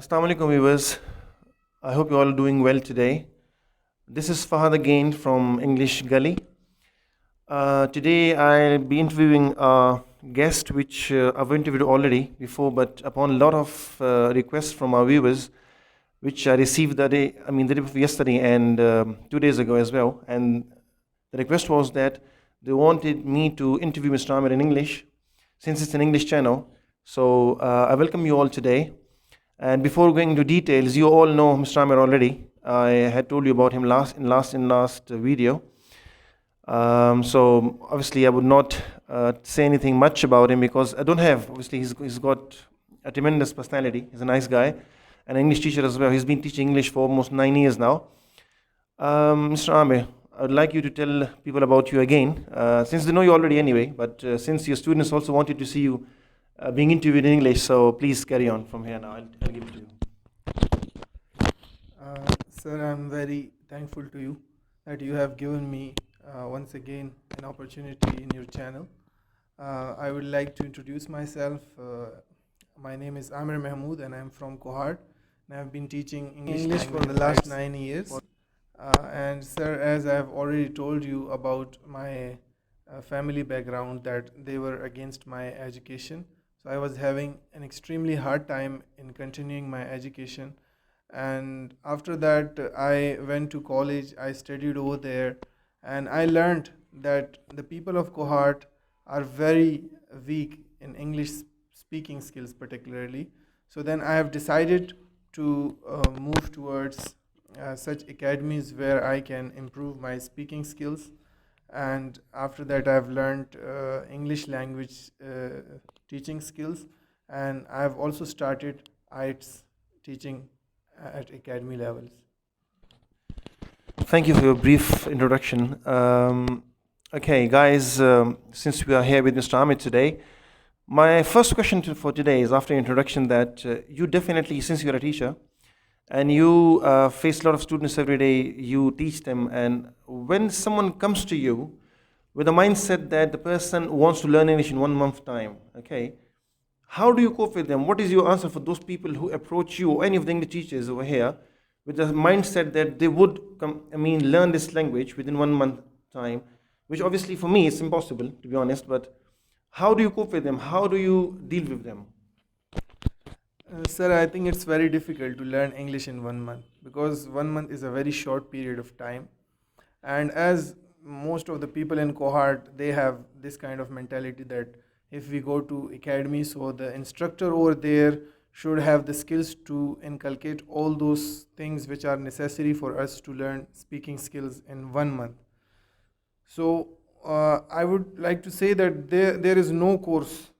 Assalamu alaikum viewers. I hope you all are doing well today. This is Fahad again from English Gully. Today I'll be interviewing a guest which I've interviewed already before, but upon a lot of requests from our viewers, which I received the day before yesterday and 2 days ago as well. And the request was that they wanted me to interview Mr. Amir in English, since it's an English channel. So I welcome you all today. And before going into details, you all know Mr. Amir already. I had told you about him last video. So obviously I would not say anything much about him because I don't have. Obviously he's got a tremendous personality. He's a nice guy, an English teacher as well. He's been teaching English for almost 9 years now. Mr. Amir, I would like you to tell people about you again, since they know you already anyway. But since your students also wanted to see you being interviewed in English, so please carry on from here now. I'll give it to you. Sir, I'm very thankful to you that you have given me once again an opportunity in your channel. I would like to introduce myself. My name is Amir Mahmood and I'm from Kohart, and I've been teaching English for the last 9 years. And sir, as I've already told you about my family background, that they were against my education. So I was having an extremely hard time in continuing my education. And after that, I went to college, I studied over there, and I learned that the people of Kohart are very weak in English speaking skills particularly. So then I have decided to move towards such academies where I can improve my speaking skills. And after that, I've learned English language teaching skills, and I've also started IELTS teaching at academy levels. Thank you for your brief introduction. Okay, guys, since we are here with Mr. Amit today, my first question for today is, after introduction, that you definitely, since you're a teacher, and you face a lot of students every day, you teach them, and when someone comes to you with a mindset that the person wants to learn English in 1 month time, okay, how do you cope with them? What is your answer for those people who approach you or any of the English teachers over here with the mindset that they would learn this language within 1 month time, which obviously for me is impossible, to be honest, but how do you cope with them? How do you deal with them? Sir, I think it's very difficult to learn English in 1 month because 1 month is a very short period of time. And as most of the people in Kohart, they have this kind of mentality that if we go to academy, so the instructor over there should have the skills to inculcate all those things which are necessary for us to learn speaking skills in 1 month. So I would like to say that there is no course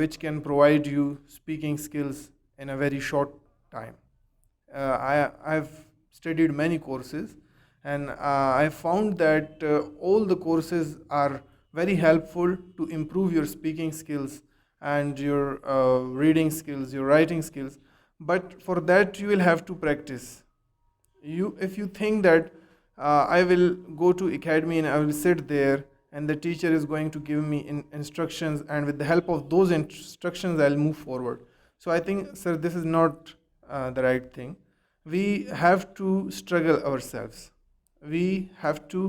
which can provide you speaking skills in a very short time. I've studied many courses, and I found that all the courses are very helpful to improve your speaking skills and your reading skills, your writing skills. But for that, you will have to practice. If you think that I will go to academy and I will sit there and the teacher is going to give me instructions, and with the help of those instructions I'll move forward. So I think, sir, this is not the right thing. We have to struggle ourselves. We have to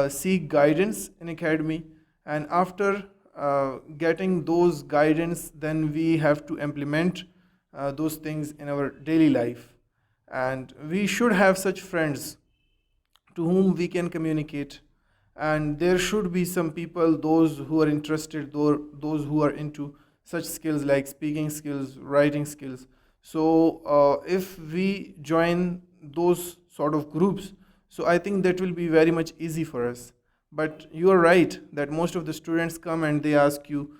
seek guidance in academy, and after getting those guidance, then we have to implement those things in our daily life. And we should have such friends to whom we can communicate, and there should be some people, those who are interested, those who are into such skills like speaking skills, writing skills. So if we join those sort of groups, so I think that will be very much easy for us. But you are right that most of the students come and they ask you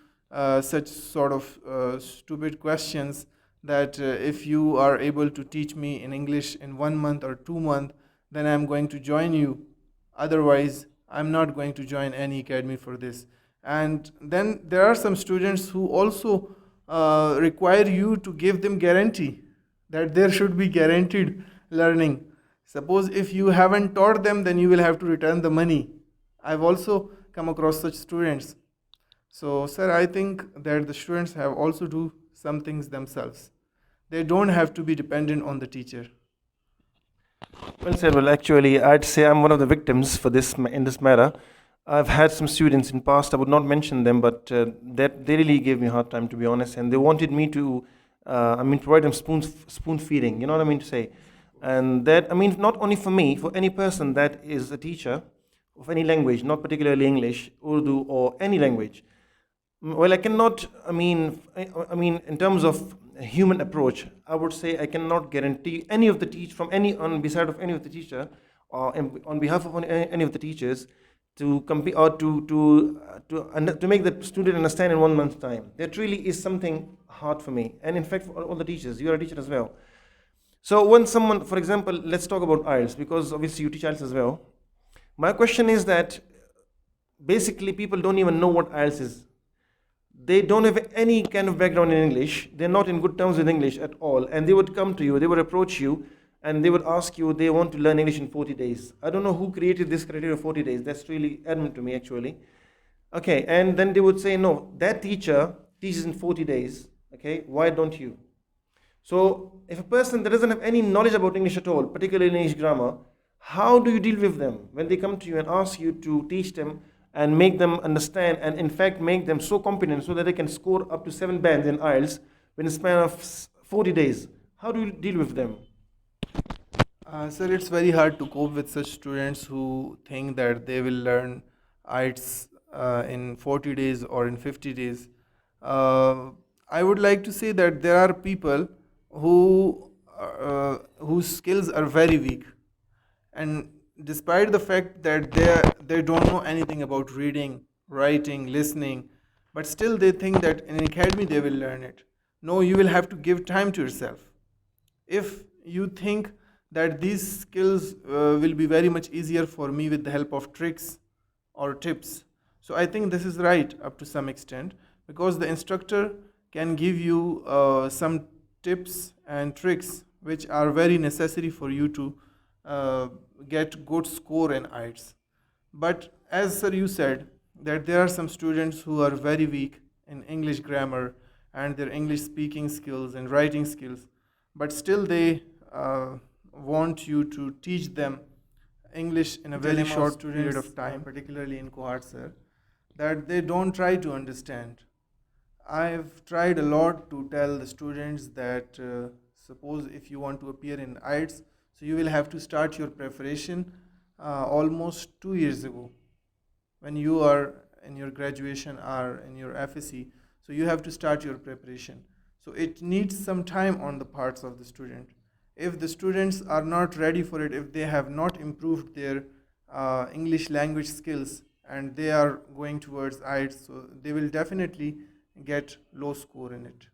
such sort of stupid questions that if you are able to teach me in English in 1 month or 2 months, then I'm going to join you. Otherwise, I'm not going to join any academy for this. And then there are some students who also require you to give them guarantee that there should be guaranteed learning. Suppose if you haven't taught them, then you will have to return the money. I've also come across such students. So, sir, I think that the students have also do some things themselves. They don't have to be dependent on the teacher. Well said. Well, actually, I'd say I'm one of the victims for this in this matter. I've had some students in past. I would not mention them, but that they really gave me a hard time, to be honest. And they wanted me to, provide them spoon feeding. You know what I mean to say? And that, not only for me, for any person that is a teacher of any language, not particularly English, Urdu, or any language. Well, I cannot. In terms of human approach, I would say I cannot guarantee any of the teach from any on beside of any of the teacher, or on behalf of any of the teachers, to compete or to make the student understand in 1 month's time. That really is something hard for me, and in fact, for all the teachers, you are a teacher as well. So when someone, for example, let's talk about IELTS because obviously you teach IELTS as well. My question is that basically people don't even know what IELTS is. They don't have any kind of background in English. They're not in good terms with English at all. And they would come to you, they would approach you, and they would ask you, they want to learn English in 40 days. I don't know who created this criteria of 40 days. That's really adamant to me, actually. Okay, and then they would say, no, that teacher teaches in 40 days. Okay, why don't you? So, if a person that doesn't have any knowledge about English at all, particularly English grammar, how do you deal with them when they come to you and ask you to teach them and make them understand and in fact make them so competent so that they can score up to 7 bands in IELTS in a span of 40 days? How do you deal with them? Sir, it's very hard to cope with such students who think that they will learn IELTS in 40 days or in 50 days. I would like to say that there are people whose skills are very weak, and despite the fact that they don't know anything about reading, writing, listening, but still they think that in academy they will learn it. No, you will have to give time to yourself. If you think that these skills will be very much easier for me with the help of tricks or tips, so I think this is right up to some extent, because the instructor can give you some tips and tricks which are very necessary for you to get good score in IELTS. But as sir you said that there are some students who are very weak in English grammar and their English speaking skills and writing skills, but still they want you to teach them English in a very short period of time, particularly in cohort, sir, that they don't try to understand. I've tried a lot to tell the students that suppose if you want to appear in IELTS, so you will have to start your preparation almost 2 years ago when you are in your graduation or in your FSC. So you have to start your preparation. So it needs some time on the parts of the student. If the students are not ready for it, if they have not improved their English language skills and they are going towards IELTS, so they will definitely get low score in it.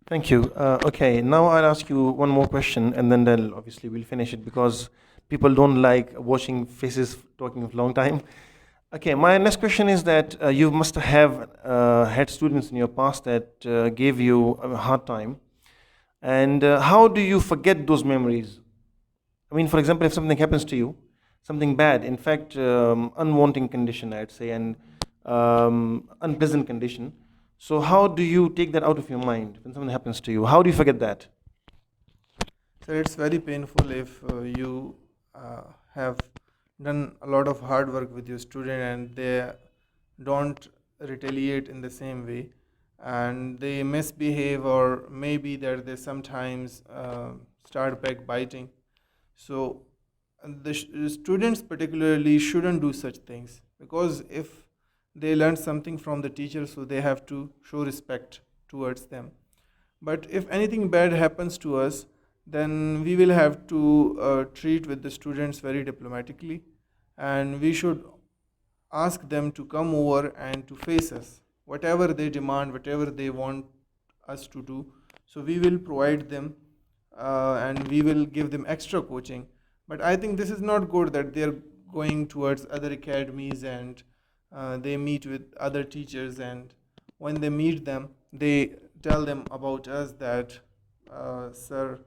Thank you. Okay, now I'll ask you one more question, and then obviously we'll finish it because people don't like watching faces talking for a long time. Okay, my next question is that you must have had students in your past that gave you a hard time, and how do you forget those memories? For example, if something happens to you, something bad, in fact, unwanting condition, I'd say, and unpleasant condition. So how do you take that out of your mind when something happens to you? How do you forget that? So it's very painful if you have done a lot of hard work with your student and they don't retaliate in the same way and they misbehave, or maybe that they sometimes start backbiting. So the students particularly shouldn't do such things, because if they learn something from the teacher, so they have to show respect towards them. But if anything bad happens to us, then we will have to treat with the students very diplomatically, and we should ask them to come over and to face us. Whatever they demand, whatever they want us to do, so we will provide them and we will give them extra coaching. But I think this is not good that they are going towards other academies and they meet with other teachers, and when they meet them, they tell them about us that Sir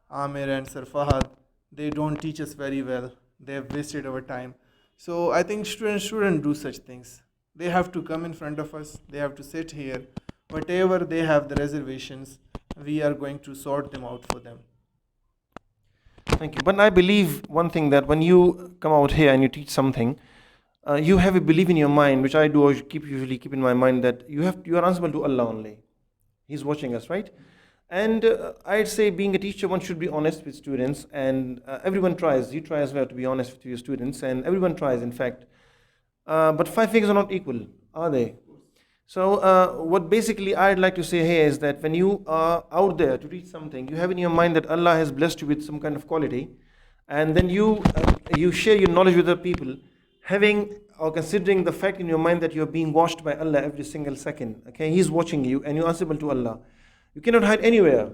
Amir and Sir Fahad, they don't teach us very well. They have wasted our time. So I think students shouldn't do such things. They have to come in front of us. They have to sit here. Whatever they have the reservations, we are going to sort them out for them. Thank you. But I believe one thing, that when you come out here and you teach something, you have a belief in your mind, which I do always usually keep in my mind, that you are answerable to Allah only. He's watching us, right? And I'd say, being a teacher, one should be honest with students, and everyone tries. You try as well to be honest with your students, and everyone tries, in fact. But five fingers are not equal, are they? So, what basically I'd like to say here is that when you are out there to teach something, you have in your mind that Allah has blessed you with some kind of quality, and then you share your knowledge with other people, having or considering the fact in your mind that you are being watched by Allah every single second. Okay, He's watching you, and you're answerable to Allah. You cannot hide anywhere.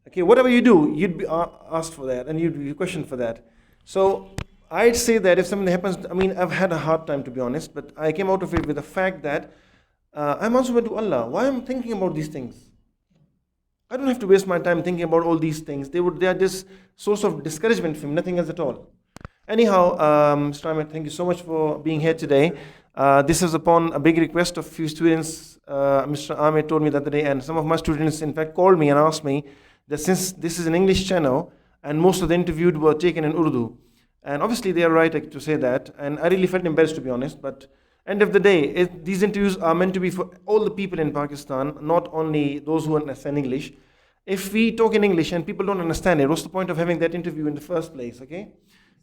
Okay, whatever you do, you'd be asked for that, and you'd be questioned for that. So I'd say that if something happens, I mean, I've had a hard time, to be honest, but I came out of it with the fact that I'm answerable to Allah. Why am I thinking about these things? I don't have to waste my time thinking about all these things. They are just source of discouragement for me, nothing else at all. Anyhow, Mr. Ahmed, thank you so much for being here today. This is upon a big request of few students. Mr. Ahmed told me the other day, and some of my students, in fact, called me and asked me that since this is an English channel and most of the interviews were taken in Urdu, and obviously they are right to say that, and I really felt embarrassed, to be honest, but end of the day, these interviews are meant to be for all the people in Pakistan, not only those who understand English. If we talk in English and people don't understand it, what's the point of having that interview in the first place, okay?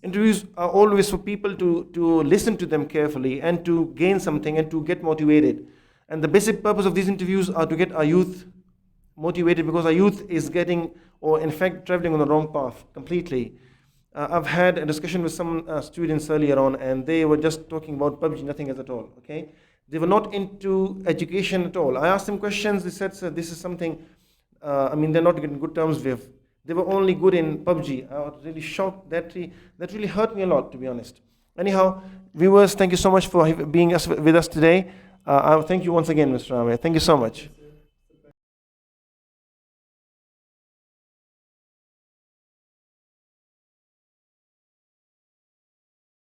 Interviews are always for people to listen to them carefully and to gain something and to get motivated. And the basic purpose of these interviews are to get our youth motivated, because our youth is getting, or in fact, traveling on the wrong path completely. I've had a discussion with some students earlier on, and they were just talking about PUBG, nothing else at all, okay? They were not into education at all. I asked them questions, they said, sir, this is something, they're not in good terms with. They were only good in PUBG. I was really shocked. That really hurt me a lot, to be honest. Anyhow, viewers, thank you so much for being with us today. I thank you once again, Mr. Ahmed. Thank you so much.